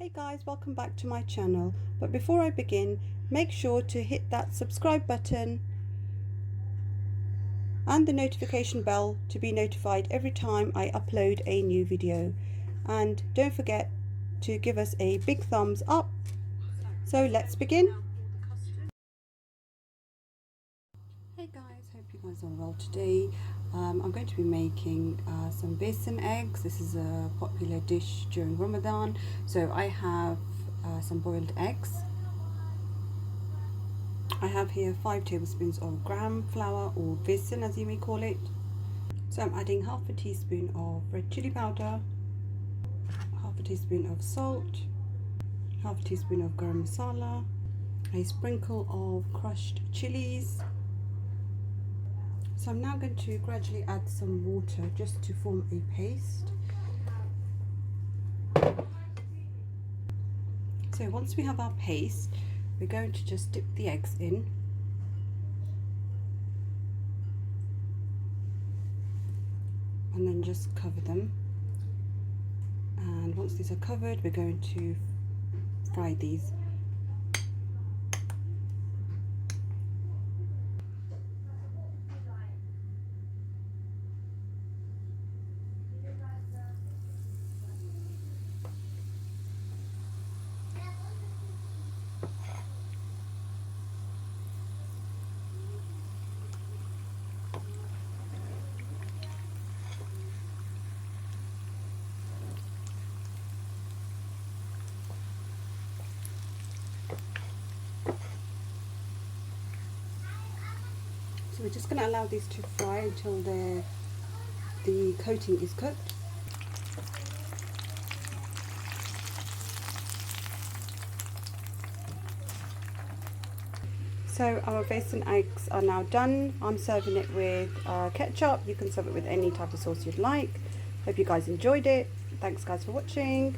Hey guys, welcome back to my channel. But before I begin, make sure to hit that subscribe button and the notification bell to be notified every time I upload a new video. And don't forget to give us a big thumbs up. So let's begin. Hey guys, hope you guys are well today. I'm going to be making some besan eggs. This is a popular dish during Ramadan. So I have some boiled eggs. I have here 5 tablespoons of gram flour, or besan as you may call it. So I'm adding half a teaspoon of red chili powder, half a teaspoon of salt, half a teaspoon of garam masala, a sprinkle of crushed chilies. So I'm now going to gradually add some water just to form a paste. So once we have our paste, we're going to just dip the eggs in. And then just cover them. And once these are covered, we're going to fry these. So we're just going to allow these to fry until the coating is cooked. So our besan eggs are now done. I'm serving it with ketchup. You can serve it with any type of sauce you'd like. Hope you guys enjoyed it. Thanks guys for watching.